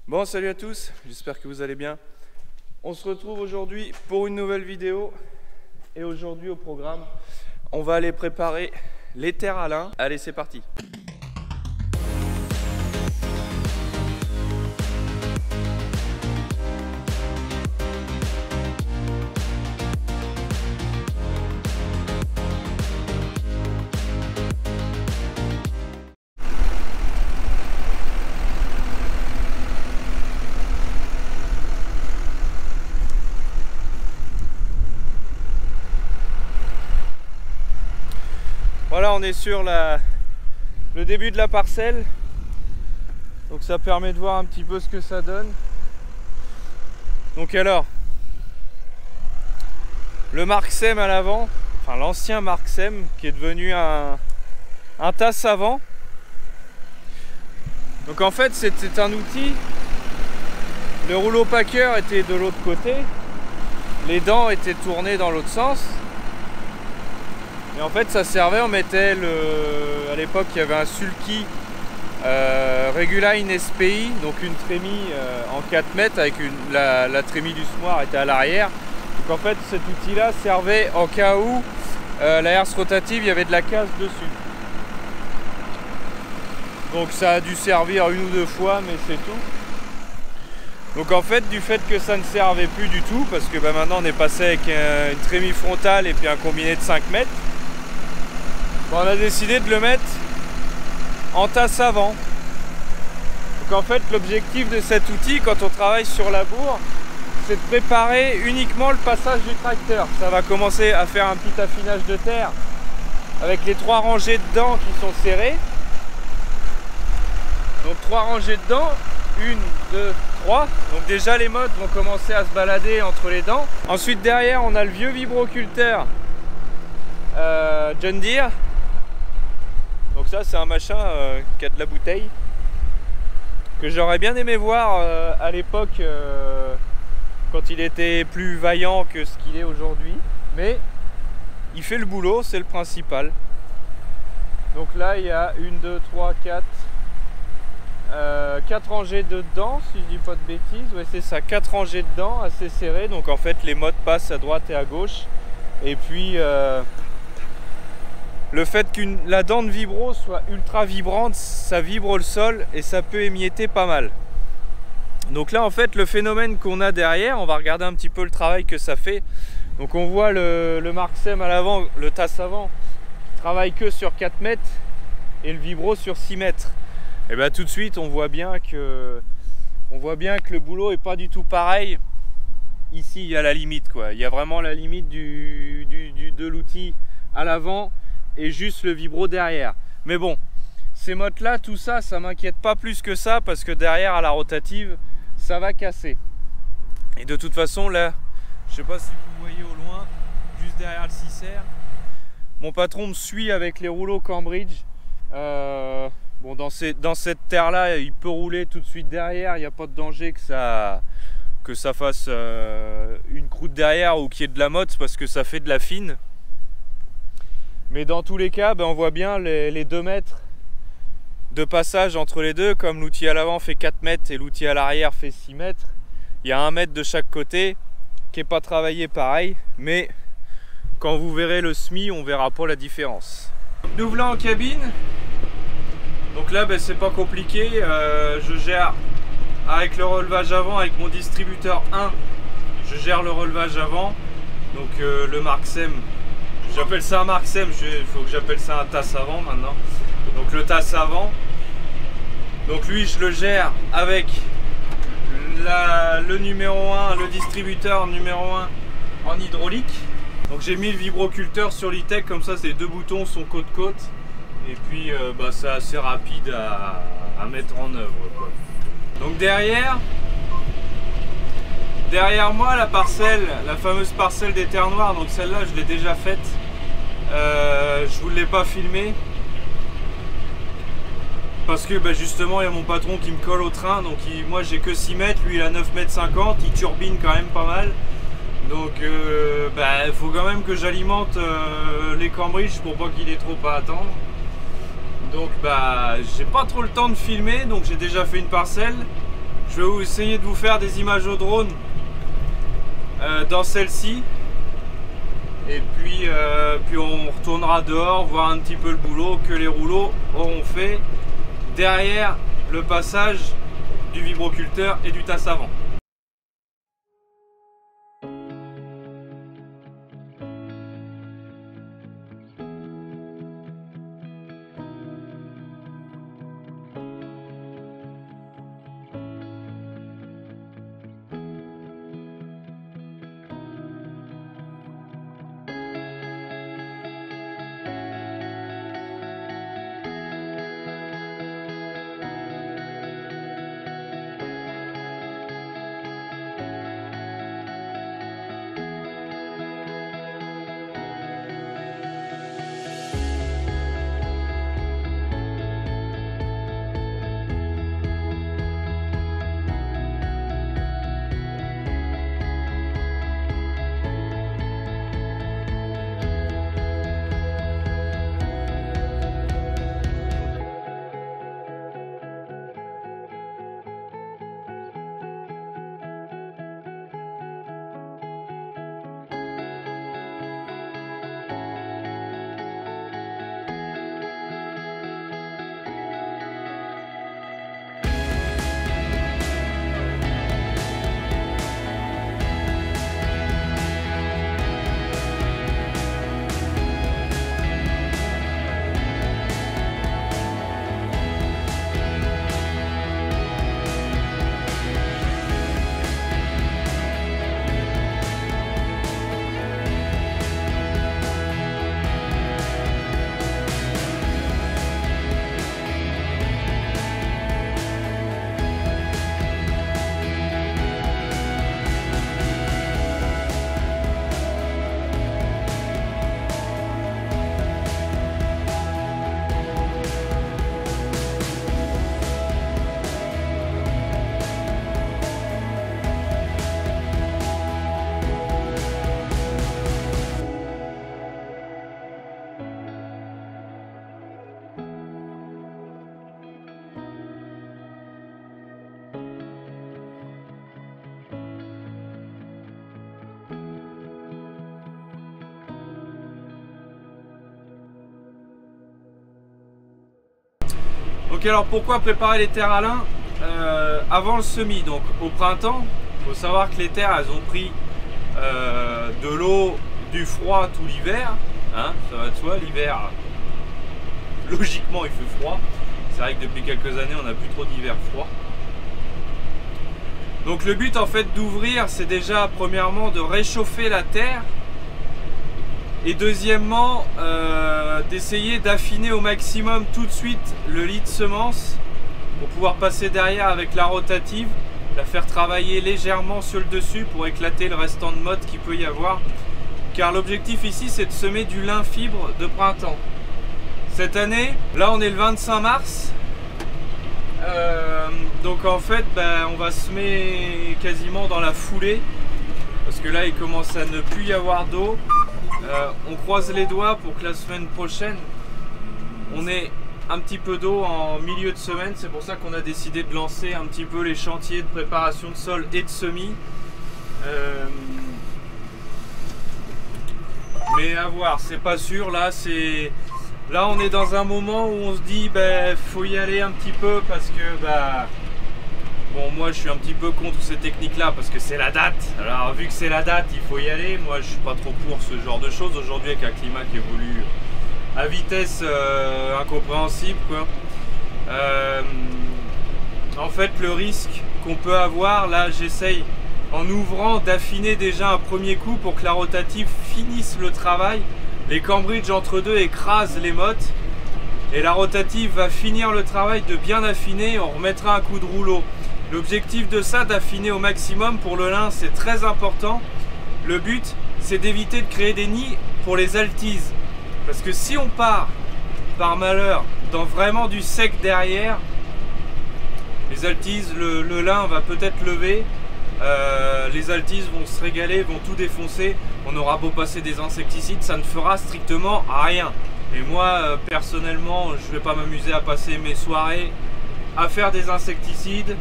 Bon, salut à tous, j'espère que vous allez bien. On se retrouve aujourd'hui pour une nouvelle vidéo. Et aujourd'hui au programme, on va aller préparer les terres à lin. Allez, c'est parti. Voilà, on est sur le début de la parcelle, donc ça permet de voir un petit peu ce que ça donne. Donc alors, le Marksem à l'avant, enfin l'ancien Marksem qui est devenu un tasse avant. Donc en fait c'était un outil, le rouleau packer était de l'autre côté, les dents étaient tournées dans l'autre sens. Et en fait ça servait, on mettait à l'époque il y avait un sulky Reguline SPI, donc une trémie en 4 mètres avec la trémie du semoir était à l'arrière. Donc en fait cet outil là servait en cas où la herse rotative il y avait de la casse dessus. Donc ça a dû servir une ou deux fois mais c'est tout. Donc en fait du fait que ça ne servait plus du tout, parce que maintenant on est passé avec une trémie frontale et puis un combiné de 5 mètres, on a décidé de le mettre en tasse avant. Donc en fait l'objectif de cet outil quand on travaille sur la bourre, c'est de préparer uniquement le passage du tracteur. Ça va commencer à faire un petit affinage de terre avec les 3 rangées de dents qui sont serrées. Donc 3 rangées de dents, 1, 2, 3. Donc déjà les mottes vont commencer à se balader entre les dents. Ensuite derrière on a le vieux vibroculteur John Deere. Donc ça c'est un machin qui a de la bouteille, que j'aurais bien aimé voir à l'époque quand il était plus vaillant que ce qu'il est aujourd'hui. Mais il fait le boulot, c'est le principal. Donc là il y a 1, 2, 3, 4 rangées de dents, si je dis pas de bêtises. Ouais c'est ça, 4 rangées de dents assez serrées. Donc en fait les mottes passent à droite et à gauche. Et puis le fait que la dent de vibro soit ultra vibrante, ça vibre le sol et ça peut émietter pas mal. Donc là en fait le phénomène qu'on a derrière, on va regarder un petit peu le travail que ça fait. Donc on voit le Marksem à l'avant, le tasse avant, qui travaille que sur 4 mètres et le vibro sur 6 mètres. Et bien tout de suite on voit bien que le boulot est pas du tout pareil. Ici il y a la limite quoi, il y a vraiment la limite de l'outil à l'avant et juste le vibro derrière. Mais bon, ces mottes là, tout ça, ça m'inquiète pas plus que ça, parce que derrière à la rotative, ça va casser. Et de toute façon là, je sais pas si vous voyez au loin, juste derrière le Sicer, mon patron me suit avec les rouleaux Cambridge. Bon, dans cette terre là, il peut rouler tout de suite derrière, il n'y a pas de danger que ça fasse une croûte derrière ou qu'il y ait de la motte, parce que ça fait de la fine. Mais dans tous les cas, on voit bien les 2 mètres de passage entre les deux. Comme l'outil à l'avant fait 4 mètres et l'outil à l'arrière fait 6 mètres, il y a 1 mètre de chaque côté qui n'est pas travaillé pareil. Mais quand vous verrez le SMI, on verra pas la différence. Nous voilà en cabine. Donc là c'est pas compliqué, je gère avec le relevage avant, avec mon distributeur 1, je gère le relevage avant. Donc le Marksem, j'appelle ça un Marksem, il faut que j'appelle ça un tasse avant maintenant. Donc le tasse avant, donc lui je le gère avec le numéro 1, le distributeur numéro 1 en hydraulique. Donc j'ai mis le vibroculteur sur l'e-tech, comme ça ces 2 boutons sont côte-côte. Et puis c'est assez rapide à mettre en œuvre quoi. Donc derrière moi la parcelle, la fameuse parcelle des terres noires, donc celle-là je l'ai déjà faite. Je vous l'ai pas filmé parce que justement il y a mon patron qui me colle au train, donc moi j'ai que 6 mètres, lui il a 9 mètres 50, il turbine quand même pas mal. Donc il faut quand même que j'alimente les Cambridge pour pas qu'il ait trop à attendre. Donc j'ai pas trop le temps de filmer, donc j'ai déjà fait une parcelle. Je vais essayer de vous faire des images au drone dans celle-ci. Et puis on retournera dehors, voir un petit peu le boulot que les rouleaux auront fait derrière le passage du vibroculteur et du tasse avant. Donc alors pourquoi préparer les terres à lin avant le semis? Donc au printemps, il faut savoir que les terres elles ont pris de l'eau, du froid tout l'hiver, hein, ça va de soi, l'hiver logiquement il fait froid. C'est vrai que depuis quelques années on n'a plus trop d'hiver froid. Donc le but en fait d'ouvrir, c'est déjà premièrement de réchauffer la terre. Et deuxièmement, d'essayer d'affiner au maximum tout de suite le lit de semence pour pouvoir passer derrière avec la rotative, la faire travailler légèrement sur le dessus pour éclater le restant de motte qu'il peut y avoir. Car l'objectif ici, c'est de semer du lin fibre de printemps. Cette année, là on est le 25 mars. Donc en fait, on va semer quasiment dans la foulée. Parce que là, il commence à ne plus y avoir d'eau. On croise les doigts pour que la semaine prochaine on ait un petit peu d'eau en milieu de semaine. C'est pour ça qu'on a décidé de lancer un petit peu les chantiers de préparation de sol et de semis. Mais à voir, c'est pas sûr. Là on est dans un moment où on se dit faut y aller un petit peu parce que bon, moi je suis un petit peu contre ces techniques là parce que c'est la date. Alors vu que c'est la date, il faut y aller. Moi je suis pas trop pour ce genre de choses aujourd'hui avec un climat qui évolue à vitesse incompréhensible quoi. En fait le risque qu'on peut avoir là, j'essaye en ouvrant d'affiner déjà un premier coup pour que la rotative finisse le travail. Les cambridge entre deux écrasent les mottes et la rotative va finir le travail de bien affiner. On remettra un coup de rouleau. L'objectif de ça, d'affiner au maximum pour le lin, c'est très important. Le but, c'est d'éviter de créer des nids pour les altises. Parce que si on part, par malheur, dans vraiment du sec derrière, les altises, le lin va peut-être lever, les altises vont se régaler, vont tout défoncer. On aura beau passer des insecticides, ça ne fera strictement rien. Et moi, personnellement, je ne vais pas m'amuser à passer mes soirées à faire des insecticides.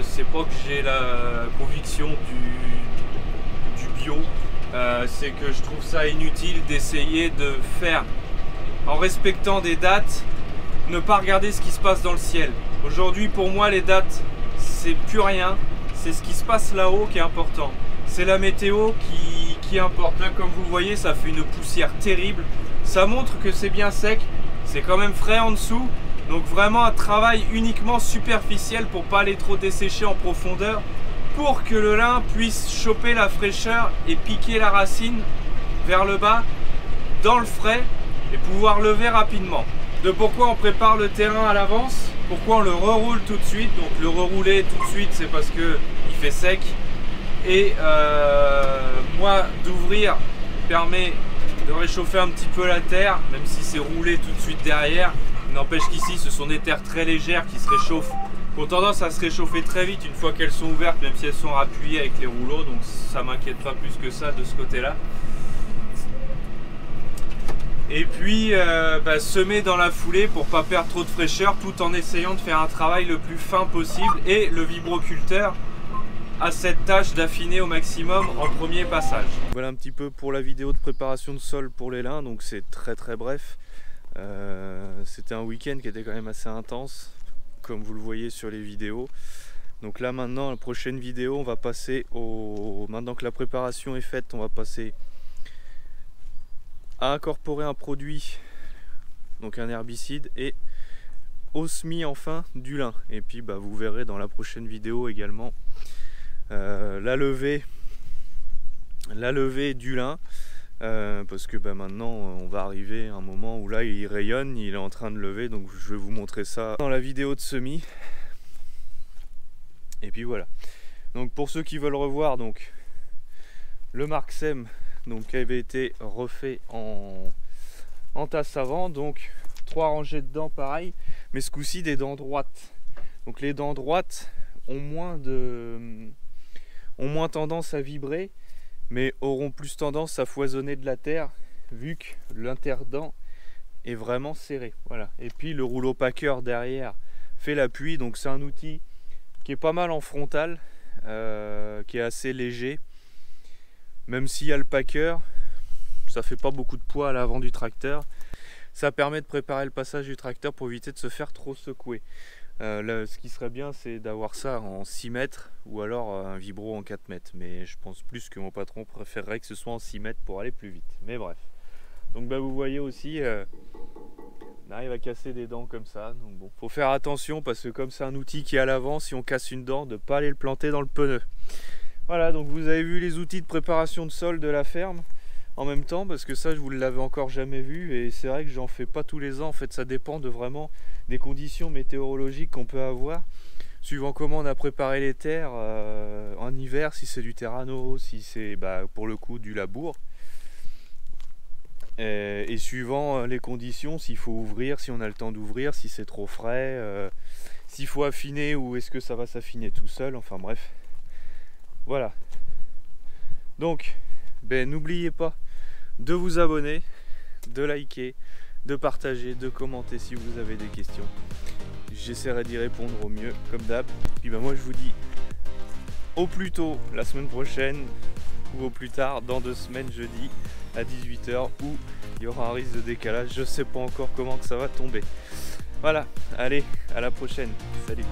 C'est pas que j'ai la conviction du bio, c'est que je trouve ça inutile d'essayer de faire en respectant des dates, ne pas regarder ce qui se passe dans le ciel. Aujourd'hui pour moi les dates c'est plus rien, c'est ce qui se passe là-haut qui est important. C'est la météo qui importe. Là comme vous voyez ça fait une poussière terrible, ça montre que c'est bien sec, c'est quand même frais en dessous. Donc vraiment un travail uniquement superficiel pour pas aller trop dessécher en profondeur, pour que le lin puisse choper la fraîcheur et piquer la racine vers le bas dans le frais et pouvoir lever rapidement. De pourquoi on prépare le terrain à l'avance, pourquoi on le reroule tout de suite. Donc le rerouler tout de suite c'est parce que il fait sec et moi d'ouvrir permet de réchauffer un petit peu la terre, même si c'est roulé tout de suite derrière. N'empêche qu'ici ce sont des terres très légères qui se réchauffent, qui ont tendance à se réchauffer très vite une fois qu'elles sont ouvertes, même si elles sont appuyées avec les rouleaux, donc ça m'inquiète pas plus que ça de ce côté là. Et puis semer dans la foulée pour pas perdre trop de fraîcheur, tout en essayant de faire un travail le plus fin possible, et le vibroculteur a cette tâche d'affiner au maximum en premier passage. Voilà un petit peu pour la vidéo de préparation de sol pour les lins, donc c'est très bref. C'était un week-end qui était quand même assez intense comme vous le voyez sur les vidéos. Donc là maintenant la prochaine vidéo on va passer maintenant que la préparation est faite, on va passer à incorporer un produit, donc un herbicide, et au semis enfin du lin. Et puis vous verrez dans la prochaine vidéo également la levée du lin. Parce que maintenant on va arriver à un moment où là il rayonne, il est en train de lever, donc je vais vous montrer ça dans la vidéo de semis. Et puis voilà, donc pour ceux qui veulent revoir, donc le Marksem donc qui avait été refait en tasse avant, donc 3 rangées de dents pareil, mais ce coup-ci des dents droites. Donc les dents droites ont moins tendance à vibrer, mais auront plus tendance à foisonner de la terre vu que l'interdent est vraiment serré. Voilà. Et puis le rouleau packer derrière fait l'appui, donc c'est un outil qui est pas mal en frontal, qui est assez léger. Même s'il y a le packer, ça fait pas beaucoup de poids à l'avant du tracteur. Ça permet de préparer le passage du tracteur pour éviter de se faire trop secouer. Là, ce qui serait bien c'est d'avoir ça en 6 mètres ou alors un vibro en 4 mètres, mais je pense plus que mon patron préférerait que ce soit en 6 mètres pour aller plus vite, mais bref. Donc vous voyez aussi on arrive à casser des dents comme ça, donc bon, faut faire attention parce que comme c'est un outil qui est à l'avant, si on casse une dent, de ne pas aller le planter dans le pneu. Voilà, donc vous avez vu les outils de préparation de sol de la ferme en même temps, parce que ça je vous l'avais encore jamais vu, et c'est vrai que j'en fais pas tous les ans. En fait ça dépend de vraiment des conditions météorologiques qu'on peut avoir, suivant comment on a préparé les terres en hiver, si c'est du terrano, si c'est pour le coup du labour, et suivant les conditions, s'il faut ouvrir, si on a le temps d'ouvrir, si c'est trop frais, s'il faut affiner ou est-ce que ça va s'affiner tout seul, enfin bref. Voilà, donc n'oubliez pas de vous abonner, de liker, de partager, de commenter si vous avez des questions. J'essaierai d'y répondre au mieux comme d'hab. Puis moi je vous dis au plus tôt la semaine prochaine, ou au plus tard dans 2 semaines jeudi à 18 h, où il y aura un risque de décalage. Je sais pas encore comment que ça va tomber. Voilà, allez, à la prochaine, salut.